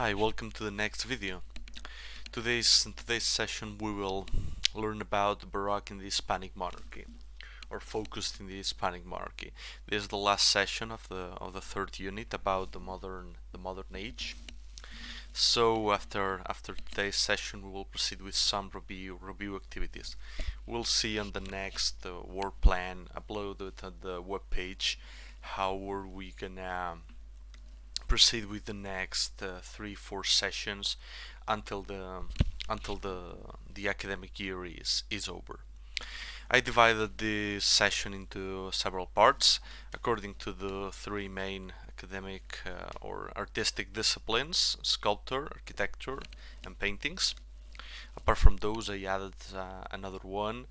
Hi, welcome to the next video. In today's session we will learn about the Baroque in the Hispanic monarchy, or focused in the Hispanic monarchy. This is the last session of the third unit about the modern age. So after today's session we will proceed with some review activities. We'll see on the next work plan uploaded on the web page how are we gonna proceed with the next 3-4 sessions until the academic year is over. I divided this session into several parts according to the three main academic or artistic disciplines: sculpture, architecture, and paintings. Apart from those, I added another one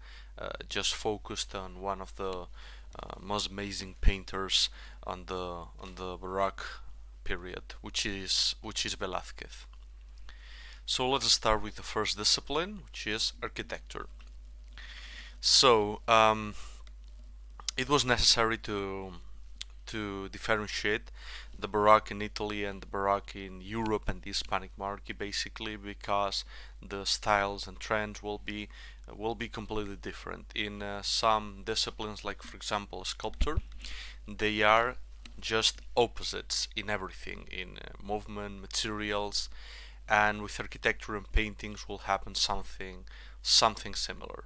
just focused on one of the most amazing painters on the Baroque period, which is Velázquez. So let's start with the first discipline, which is architecture. So it was necessary to differentiate the Baroque in Italy and the Baroque in Europe and the Hispanic monarchy, basically because the styles and trends will be completely different. In some disciplines, like for example sculpture, they are just opposites in everything, in movement, materials, and with architecture and paintings will happen something similar.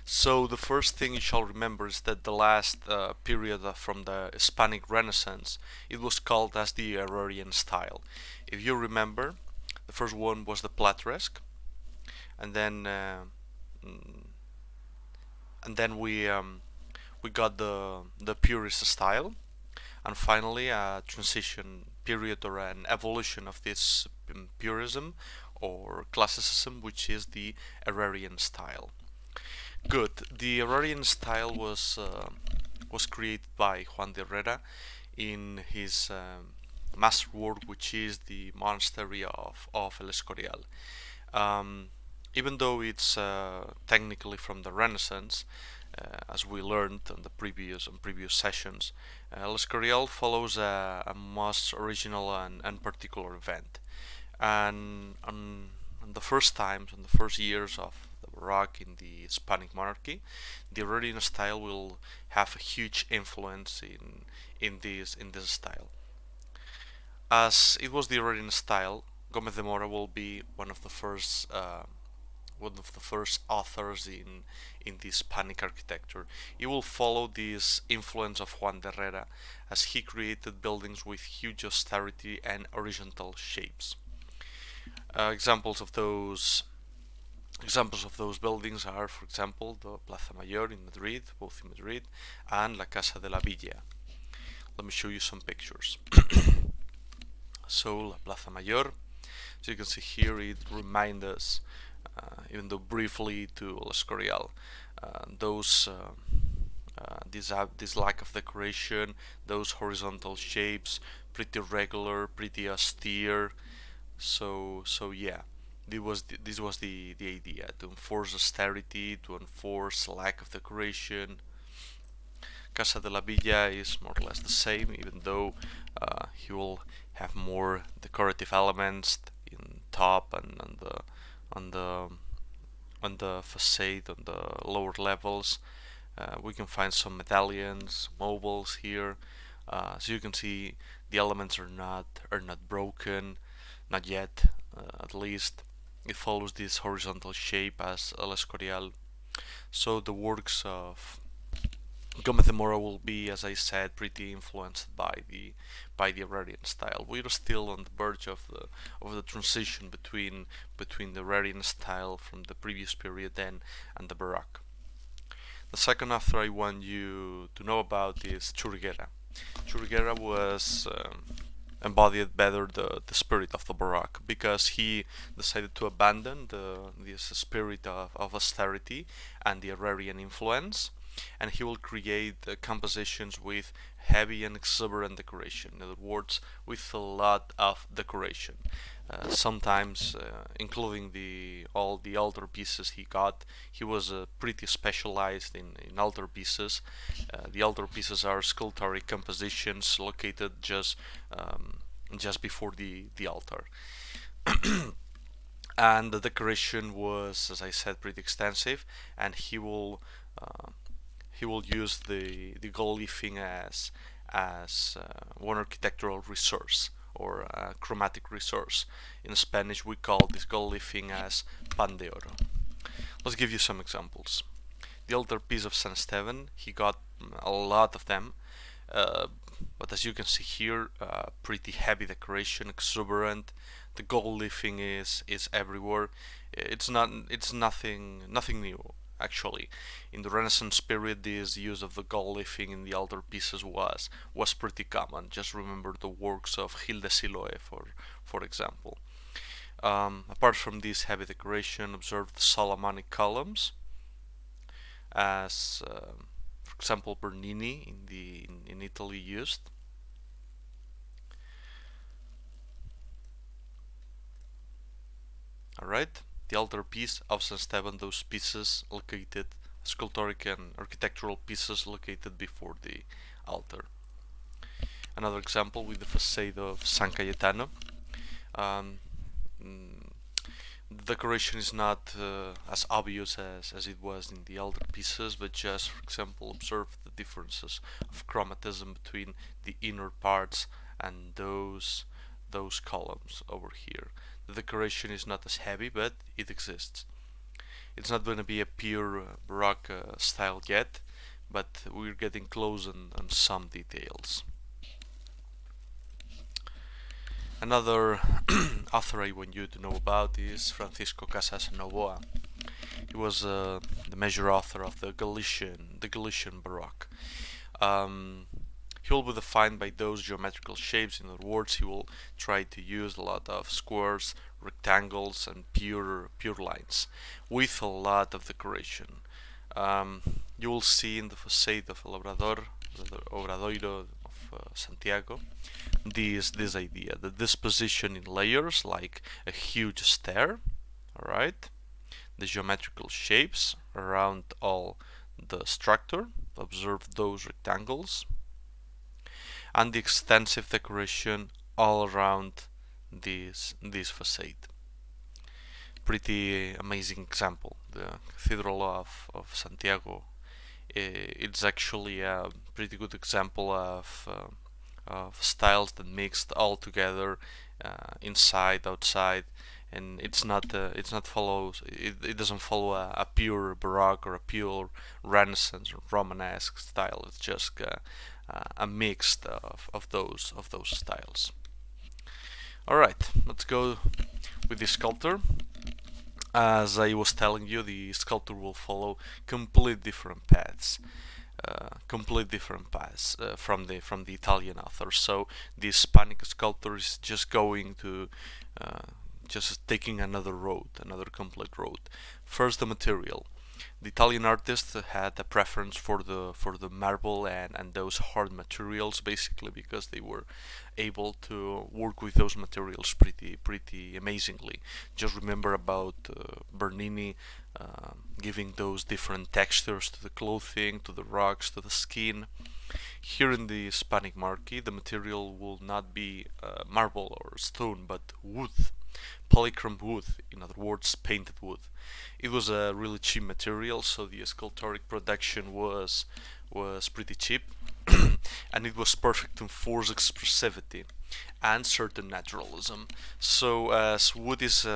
So the first thing you shall remember is that the last period from the Hispanic Renaissance, it was called as the Agrarian style. If you remember, the first one was the Plateresque, and then mm, we got the Purist style, and finally a transition period or an evolution of this purism or classicism, which is the Agrarian style. Good. The Agrarian style was created by Juan de Herrera in his masterwork, which is the Monastery of El Escorial. Um, Even though it's technically from the Renaissance, as we learned on previous sessions, El Escorial follows a most original and particular event. And on the first times, on the first years of the Baroque in the Hispanic monarchy, the Herrerian style will have a huge influence in this style. As it was the Herrerian style, Gomez de Mora will be one of the first authors in the Hispanic architecture. He will follow this influence of Juan de Herrera as he created buildings with huge austerity and horizontal shapes. Examples of those buildings are, for example, the Plaza Mayor in Madrid, both in Madrid, and La Casa de la Villa. Let me show you some pictures. So, La Plaza Mayor, as you can see here, it reminds us, even though briefly, to El Escorial. Those this lack of decoration, those horizontal shapes, pretty regular, pretty austere. So yeah, this was the idea, to enforce austerity, to enforce lack of decoration. Casa de la Villa is more or less the same, even though he will have more decorative elements in top and on the on the facade, on the lower levels. We can find some medallions, mobiles here. So you can see the elements are not broken, not yet, at least. It follows this horizontal shape as El Escorial. So the works of Gomez de Mora will be, as I said, pretty influenced by the Agrarian style. We are still on the verge of the transition between the Agrarian style from the previous period and the Baroque. The second author I want you to know about is Churriguera. Churriguera was embodied better the spirit of the Baroque because he decided to abandon this spirit of austerity and the agrarian influence, and he will create compositions with heavy and exuberant decoration. In other words, with a lot of decoration. Sometimes, including all the altar pieces he got, he was pretty specialized in altar pieces. The altar pieces are sculptural compositions located just just before the altar. And the decoration was, as I said, pretty extensive, and uh, he will use the gold leafing as one architectural resource, or a chromatic resource. In Spanish, we call this gold leafing as pan de oro. Let's give you some examples. The altarpiece of San Esteban, he got a lot of them, uh, but as you can see here, pretty heavy decoration, exuberant. The gold leafing is everywhere. It's nothing new actually. In the Renaissance period, this use of the gold leafing in the altarpieces was pretty common. Just remember the works of Gil de Siloé, for example. Apart from this heavy decoration, observe the Solomonic columns, as for example Bernini in Italy used. Alright, the altarpiece of San Esteban, those pieces located, sculptoric and architectural pieces located before the altar. Another example with the facade of San Cayetano. Um, the decoration is not as obvious as it was in the elder pieces, but just, for example, observe the differences of chromatism between the inner parts and those columns over here. The decoration is not as heavy, but it exists. It's not going to be a pure Baroque style yet, but we're getting close on some details. Another author I want you to know about is Francisco Casas Novoa. He was the major author of the Galician Baroque. Um, he will be defined by those geometrical shapes. In other words, he will try to use a lot of squares, rectangles, and pure lines, with a lot of decoration. You will see in the facade of El Obrador, the Obradoiro of Santiago, this idea, the disposition in layers like a huge stair. All right, the geometrical shapes around all the structure. Observe those rectangles, and the extensive decoration all around this facade. Pretty amazing example. The Cathedral of Santiago. It's actually a pretty good example of styles that mixed all together, inside, outside, and it doesn't follow a pure Baroque or a pure Renaissance or Romanesque style. It's just a mix of those styles. All right, let's go with the sculptor. As I was telling you, the sculptor will follow complete different paths. From the Italian author. So the Hispanic sculptor is just going to just taking another road, another complete road. First, the material. The Italian artist had a preference for the marble and those hard materials, basically because they were able to work with those materials pretty amazingly. Just remember about Bernini giving those different textures to the clothing, to the rocks, to the skin. Here in the Hispanic Monarchy, the material will not be marble or stone, but wood, polychrome wood, in other words, painted wood. It was a really cheap material, so the sculptoric production was pretty cheap, and it was perfect to enforce expressivity and certain naturalism. So as wood is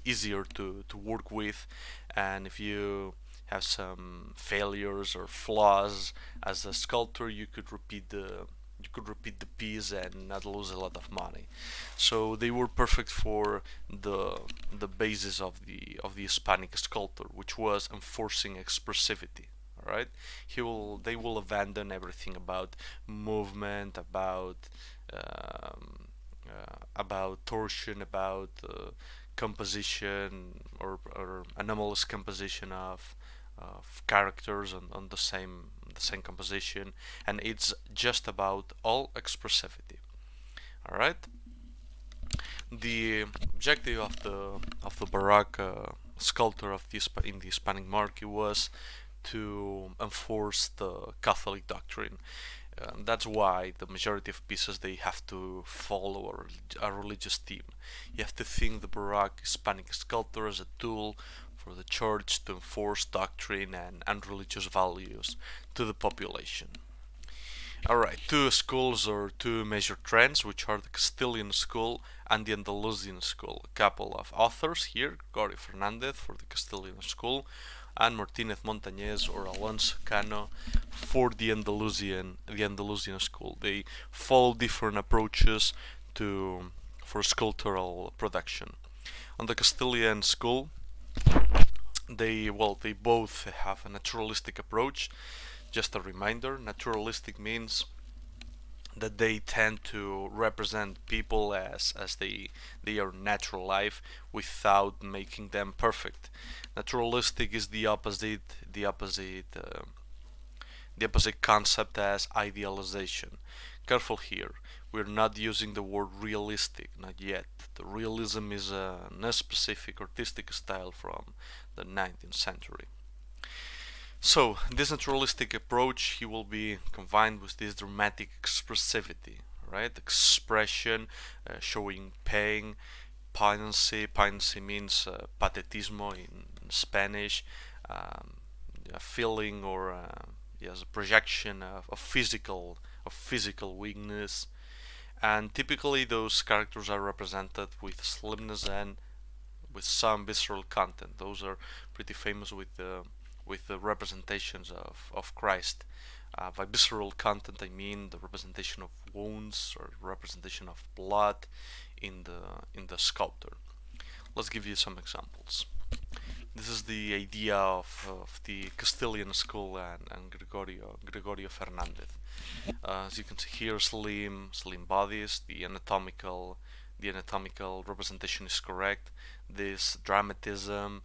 easier to work with, and if you have some failures or flaws as a sculptor, you could repeat the piece and not lose a lot of money. So they were perfect for the basis of the Hispanic sculptor, which was enforcing expressivity. All right, they will abandon everything about movement, about torsion, about composition or anomalous composition of characters on the same composition, and it's just about all expressivity. All right. The objective of the Baroque sculptor in the Hispanic Monarchy was to enforce the Catholic doctrine. That's why the majority of pieces they have to follow a religious theme. You have to think the Baroque Hispanic sculptor as a tool for the church to enforce doctrine and religious values to the population. Alright, two schools or two major trends, which are the Castilian school and the Andalusian school. A couple of authors here, Gregorio Fernandez for the Castilian school and Martinez Montañez or Alonso Cano for the Andalusian school. They follow different approaches to for sculptural production. On the Castilian school, they both have a naturalistic approach. Just a reminder, naturalistic means that they tend to represent people as they are natural life without making them perfect. Naturalistic is the opposite concept as idealization. Careful here, we're not using the word realistic, not yet. The realism is a specific artistic style from the 19th century. So, this naturalistic approach, he will be combined with this dramatic expressivity, right? Expression, showing pain, poignancy. Poignancy means patetismo in Spanish, um, a feeling or yes, a projection of physical weakness. And typically, those characters are represented with slimness and with some visceral content. Those are pretty famous with the representations of Christ. By visceral content, I mean the representation of wounds or representation of blood in the sculptor. Let's give you some examples. This is the idea of the Castilian school and Gregorio Fernandez. As you can see here, slim bodies. The anatomical representation is correct. This dramatism,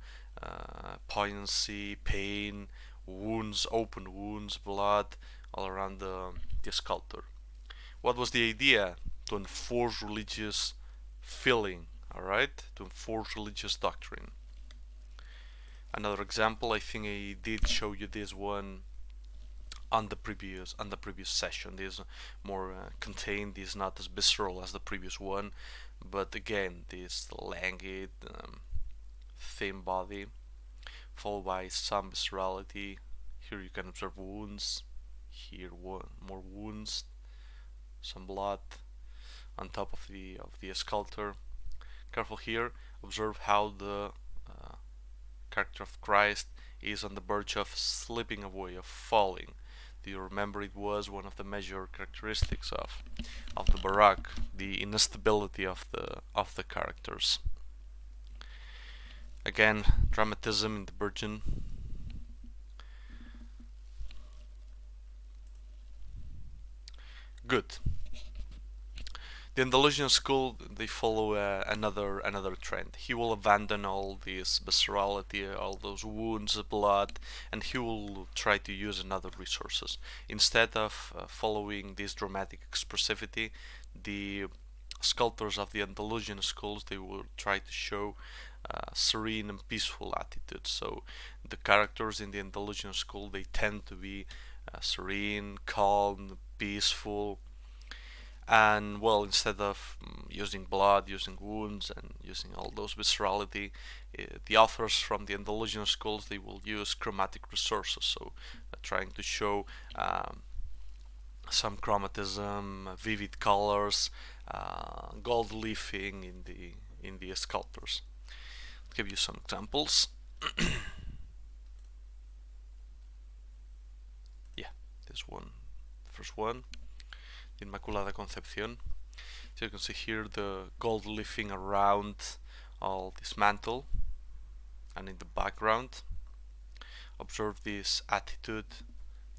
poignancy, pain, wounds, open wounds, blood all around the sculptor. What was the idea? To enforce religious feeling, alright? To enforce religious doctrine. Another example, I think I did show you this one on the previous session. This is more contained, this is not as visceral as the previous one, but again, this languid, thin body, followed by some viscerality. Here you can observe wounds. Here more wounds, some blood on top of the sculptor. Careful here. Observe how the character of Christ is on the verge of slipping away, of falling. Do you remember it was one of the major characteristics of the Baroque, the instability of the characters. Again, dramatism in the Virgin. Good. The Andalusian school they follow another trend. He will abandon all this viscerality, all those wounds, blood, and he will try to use another resources. Instead of following this dramatic expressivity, the sculptors of the Andalusian schools they will try to show serene and peaceful attitudes. So the characters in the Andalusian school they tend to be serene, calm, peaceful, and well, instead of using blood, using wounds, and using all those viscerality, the authors from the Andalusian schools they will use chromatic resources, so trying to show some chromatism, vivid colors, gold leafing in the sculptures. I'll give you some examples. Yeah, this one, the first one. Inmaculada Concepción. So you can see here the gold leafing around all this mantle and in the background. Observe this attitude.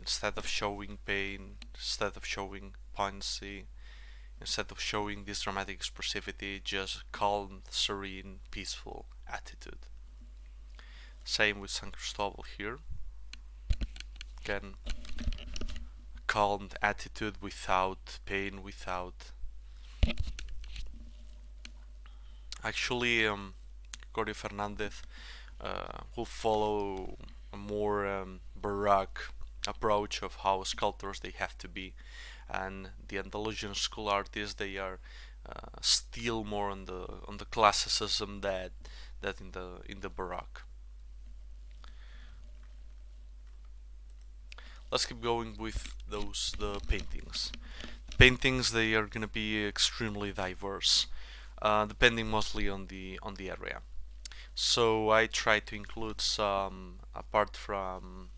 Instead of showing pain, instead of showing poignancy, instead of showing this dramatic expressivity, just calm, serene, peaceful attitude. Same with San Cristobal here. Again, calm attitude without pain, without. Actually, Gregorio Fernandez will follow a more Baroque approach of how sculptors they have to be, and the Andalusian school artists they are still more on the classicism that in the Baroque. Let's keep going with the paintings. Paintings they are gonna be extremely diverse, depending mostly on the area. So I try to include some apart from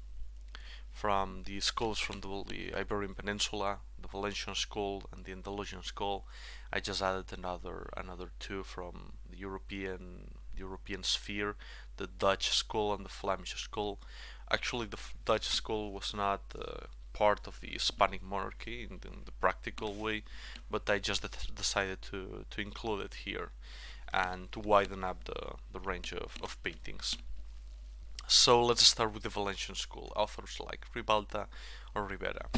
the schools from the Iberian Peninsula, the Valencian school and the Andalusian school. I just added another two from the European sphere, the Dutch school and the Flemish school. Actually, the Dutch school was not part of the Hispanic monarchy in the practical way, but I just decided to include it here and to widen up the range of paintings. So let's start with the Valencian school, authors like Ribalta or Rivera.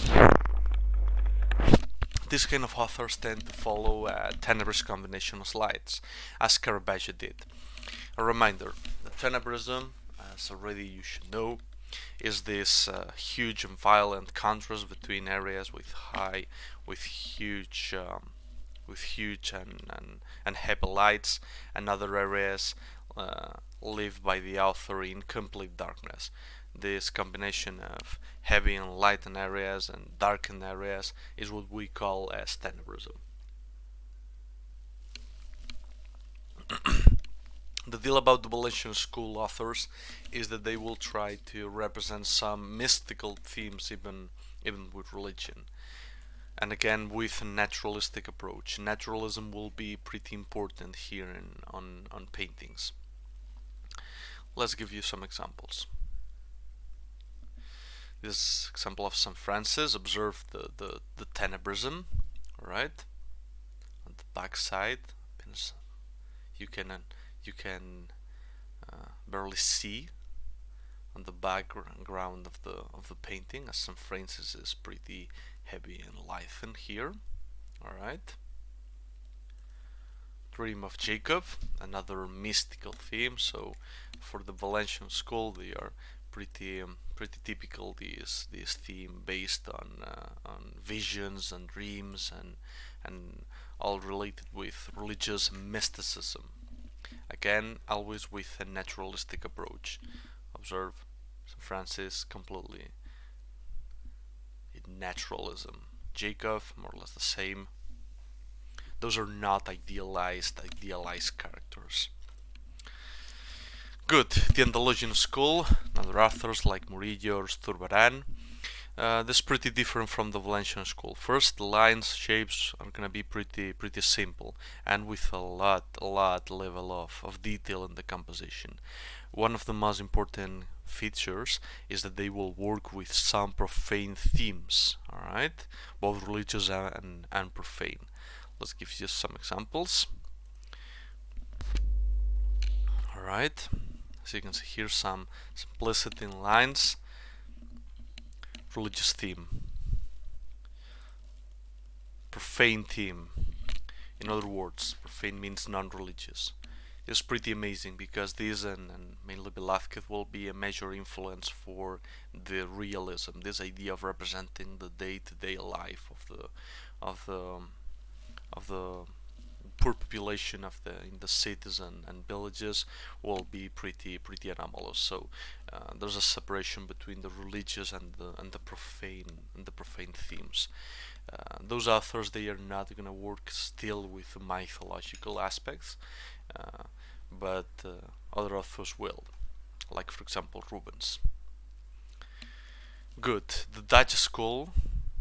These kind of authors tend to follow a tenebrous combination of slides, as Caravaggio did. A reminder, the tenebrism, as already you should know, is this huge and violent contrast between areas with huge, and heavy lights, and other areas lived by the author in complete darkness. This combination of heavy and lightened areas and darkened areas is what we call as tenebrism. The deal about the Valencian school authors is that they will try to represent some mystical themes, even with religion. And again, with a naturalistic approach. Naturalism will be pretty important here on paintings. Let's give you some examples. This example of St. Francis, observe the tenebrism, alright? On the back side, you can barely see on the background of the painting, as St. Francis is pretty heavy and lightened here, alright? Dream of Jacob, another mystical theme. So for the Valencian school, they are pretty typical. This theme based on visions and dreams and all related with religious mysticism. Again, always with a naturalistic approach. Observe St. Francis completely in naturalism. Jacob, more or less the same. Those are not idealized characters. Good. The Andalusian school, other authors like Murillo or Zurbarán. This is pretty different from the Valencian school. First, the lines, shapes are gonna be pretty simple and with a lot level of detail in the composition. One of the most important features is that they will work with some profane themes, alright? Both religious and profane. Let's give you some examples. Alright, so you can see here some simplicity in lines. Religious theme. Profane theme. In other words, profane means non-religious. It's pretty amazing because this and mainly Velázquez will be a major influence for the realism, this idea of representing the day-to-day life of the poor population in the cities and villages will be pretty anomalous. So there's a separation between the religious and the profane themes. Those authors they are not gonna work still with mythological aspects, but other authors will, like for example Rubens. Good. The Dutch school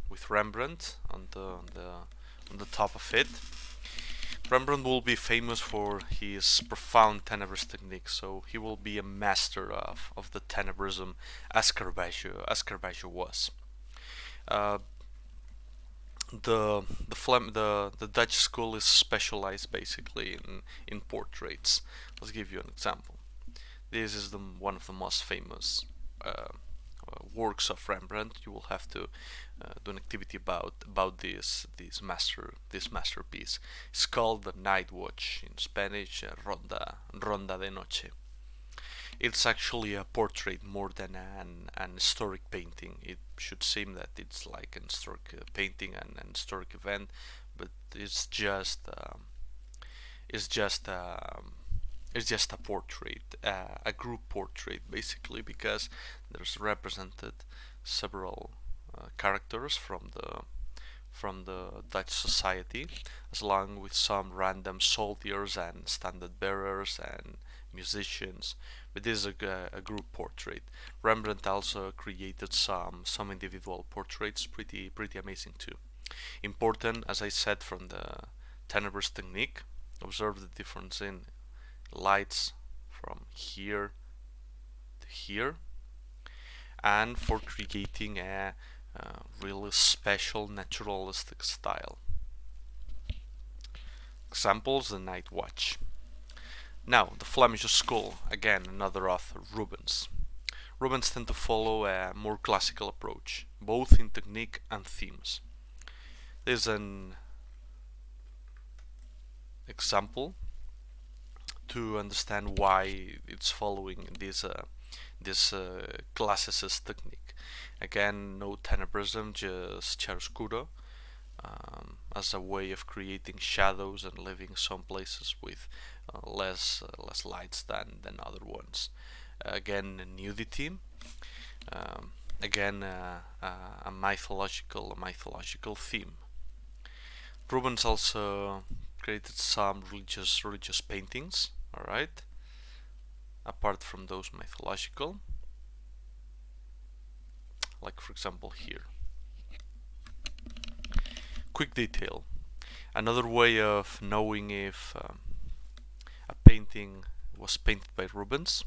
with Rembrandt on the top of it. Rembrandt will be famous for his profound tenebrous technique, so he will be a master of the tenebrism as Caravaggio was. The Dutch school is specialized basically in portraits. Let's give you an example. This is one of the most famous works of Rembrandt. You will have to do an activity about this masterpiece. It's called the Night Watch, in Spanish Ronda de Noche. It's actually a portrait more than an historic painting. It should seem that it's like an historic painting and an historic event, but it's just it's just a portrait, a group portrait basically, because there's represented several characters from the Dutch society, along with some random soldiers and standard bearers and musicians. But this is a group portrait. Rembrandt also created some individual portraits, pretty amazing too. Important, as I said, from the Tenebris technique. Observe the difference in lights from here to here, and for creating a really special naturalistic style. Examples: the Night Watch. Now, the Flemish school, again another author, Rubens. Rubens tend to follow a more classical approach, both in technique and themes. There's an example to understand why it's following this classicist technique. Again, no tenebrism, just chiaroscuro, as a way of creating shadows and leaving some places with less lights than other ones. Again, nudity. Again, a mythological theme. Rubens also created some religious paintings. All right, apart from those mythological, like for example here. Quick detail. Another way of knowing if a painting was painted by Rubens,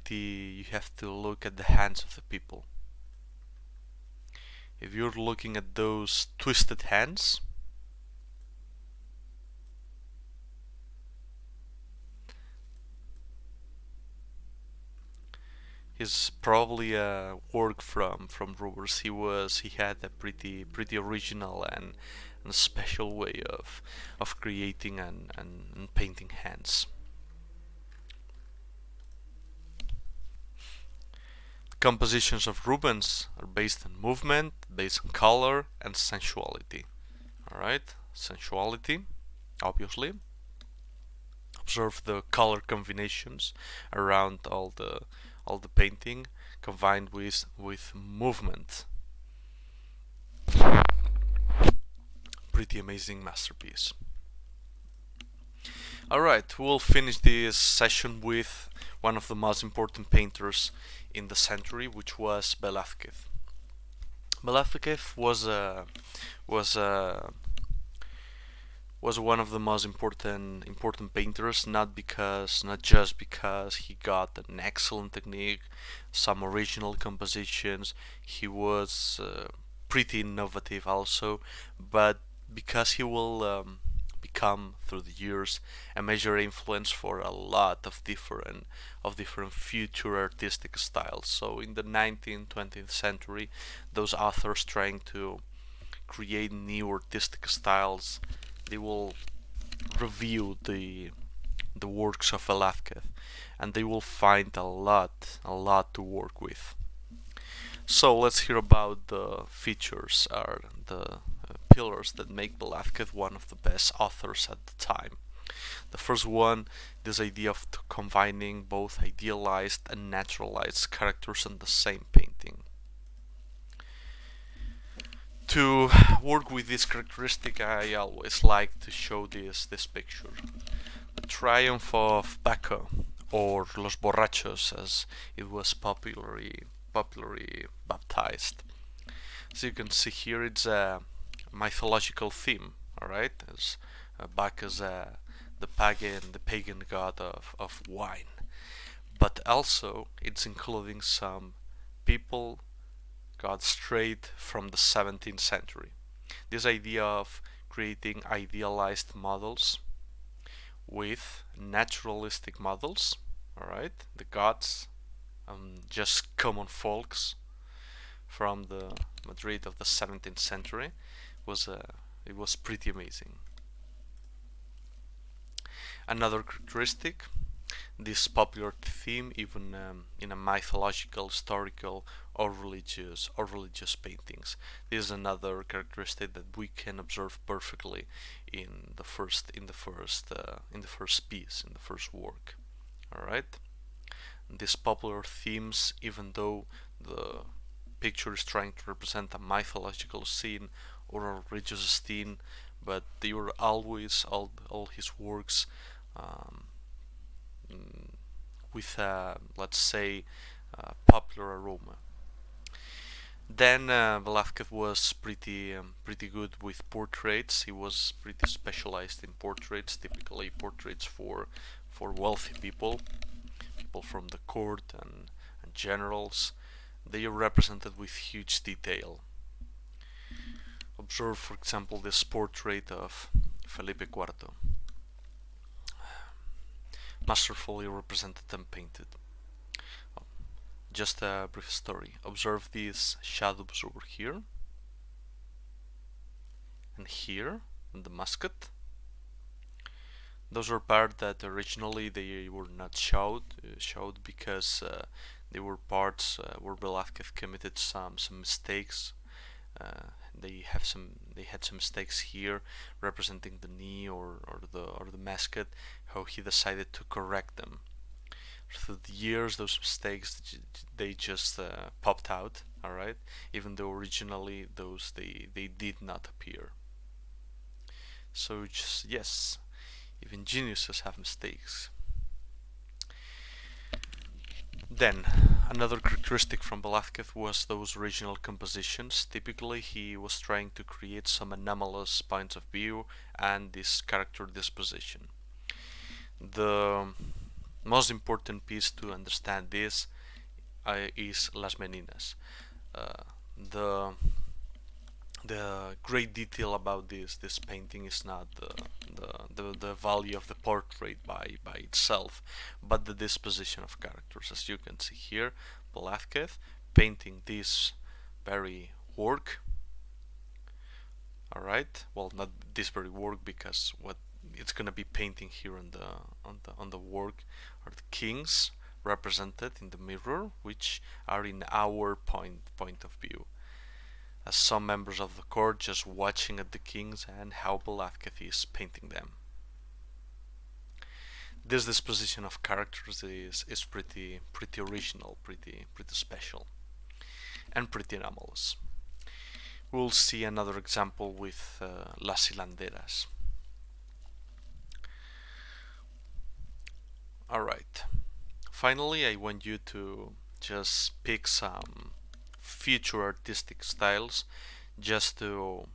you have to look at the hands of the people. If you're looking at those twisted hands, is probably a work from Rubens. He had a pretty original and special way of creating and painting hands. The compositions of Rubens are based on movement, based on color and sensuality. All right, sensuality, obviously. Observe the color combinations around all the painting combined with movement. Pretty amazing masterpiece. Alright, we'll finish this session with one of the most important painters in the century, which was Velázquez. Velázquez was one of the most important painters, not just because he got an excellent technique, some original compositions. He was pretty innovative also, but because he will become through the years a major influence for a lot of different future artistic styles. So in the 19th, 20th century, those authors trying to create new artistic styles, they will review the works of Velázquez, and they will find a lot to work with. So let's hear about the features or the pillars that make Velázquez one of the best authors at the time. The first one, this idea of combining both idealized and naturalized characters in the same painting. To work with this characteristic, I always like to show this picture. The Triumph of Baco, or Los Borrachos as it was popularly baptized. As you can see here, it's a mythological theme, alright? As Bacchus, the pagan god of wine. But also, it's including some people got straight from the 17th century. This idea of creating idealized models with naturalistic models, alright? The gods, just common folks from the Madrid of the 17th century, it was pretty amazing. Another characteristic, this popular theme even in a mythological, historical, or religious paintings. This is another characteristic that we can observe perfectly in the first piece, in the first work. All right. These popular themes, even though the picture is trying to represent a mythological scene or a religious scene, but they were always all his works um, with a, let's say, popular aroma. Then Velázquez was pretty good with portraits. He was pretty specialized in portraits, typically portraits for wealthy people from the court and generals. They are represented with huge detail. Observe, for example, this portrait of Felipe IV, masterfully represented and painted. Just a brief story. Observe these shadows over here and here in the musket. Those are parts that originally they were not showed because they were parts where Velázquez committed some mistakes. Uh, they had some mistakes here representing the knee or the musket. How he decided to correct them. Through the years, those mistakes they just popped out. All right, even though originally they did not appear. So just yes, even geniuses have mistakes. Then, another characteristic from Velázquez was those original compositions. Typically, he was trying to create some anomalous points of view and this character disposition. The most important piece to understand this is Las Meninas. Uh, the the great detail about this painting is not the value of the portrait by itself, but the disposition of characters. As you can see here, Velázquez painting this very work. All right. Well, not this very work because what it's gonna be painting here on the work are the kings represented in the mirror, which are in our point of view as some members of the court just watching at the kings and how Velázquez is painting them. This disposition of characters is pretty original, pretty special, and pretty anomalous. We'll see another example with Las Hilanderas. Alright, finally I want you to just pick some future artistic styles just to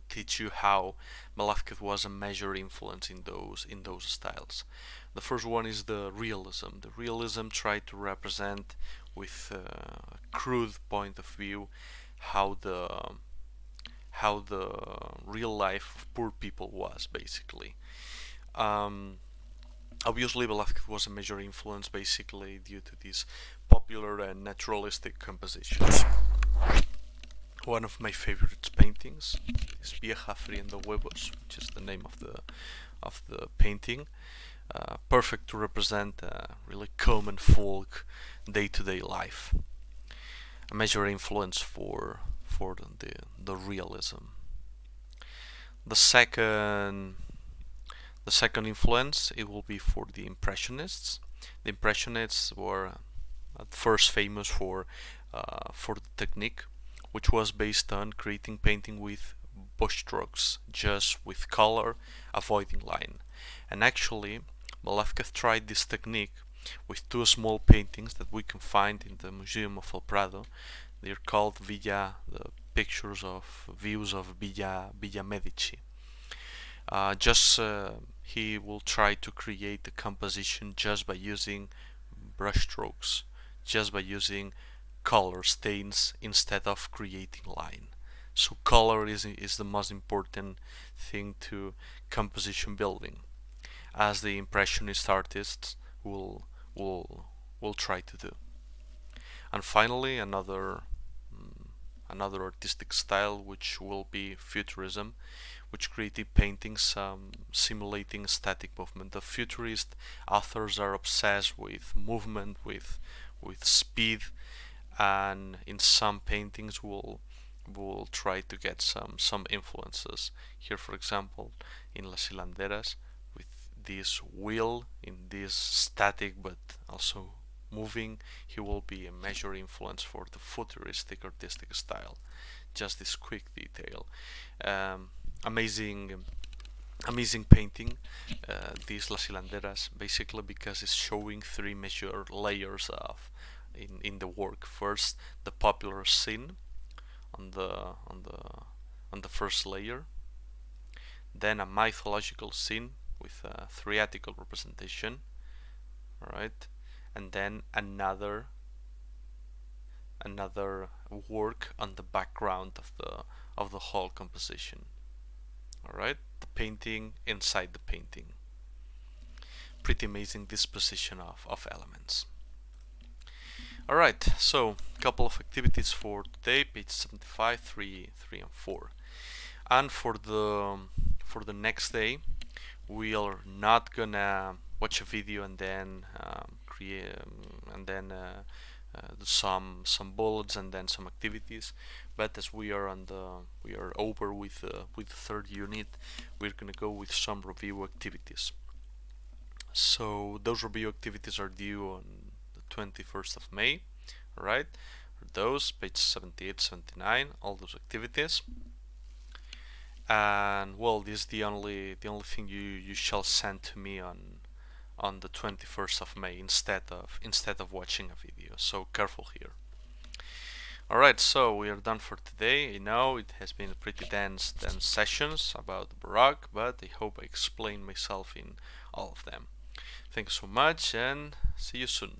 teach you how Velázquez was a major influence in those styles. The first one is the realism. The realism tried to represent with a crude point of view how the real life of poor people was basically. Um, Obviously, Velázquez was a major influence basically due to these popular and naturalistic compositions. One of my favorite paintings is Vieja Friendo Huevos, which is the name of the painting. Perfect to represent really common folk day-to-day life. A major influence for the realism. The second the second influence it will be for the Impressionists. The Impressionists were at first famous for the technique, which was based on creating painting with brushstrokes, just with color, avoiding line. And actually, Velázquez tried this technique with two small paintings that we can find in the Museum of El Prado. They're called the pictures of views of Villa Medici. Just he will try to create the composition just by using brushstrokes, just by using color stains instead of creating line. So color is the most important thing to composition building, as the impressionist artists will try to do. And finally, another artistic style which will be futurism, which created paintings simulating static movement. The futurist authors are obsessed with movement, with speed, and in some paintings will try to get some influences. Here, for example, in Las Hilanderas, with this wheel in this static but also moving, he will be a major influence for the futuristic artistic style. Just this quick detail. Um, amazing amazing painting, these Las Hilanderas, basically because it's showing three major layers of in the work. First, the popular scene on the on the on the first layer, then a mythological scene with a theatrical representation, all right, and then another work on the background of the whole composition. All right, the painting inside the painting. Pretty amazing disposition of elements. All right, so a couple of activities for today, page 75, 3 and 4. And for the next day, we are not gonna watch a video and then create and then do some bullets and then some activities. But as we are over with the third unit, we're gonna go with some review activities. So those review activities are due on the 21st of May, right? Those page 78, 79, all those activities. And well, this is the only thing you shall send to me on the 21st of May instead of watching a video. So careful here. Alright, so we are done for today. I know it has been pretty dense sessions about the Baroque, but I hope I explained myself in all of them. Thanks so much and see you soon.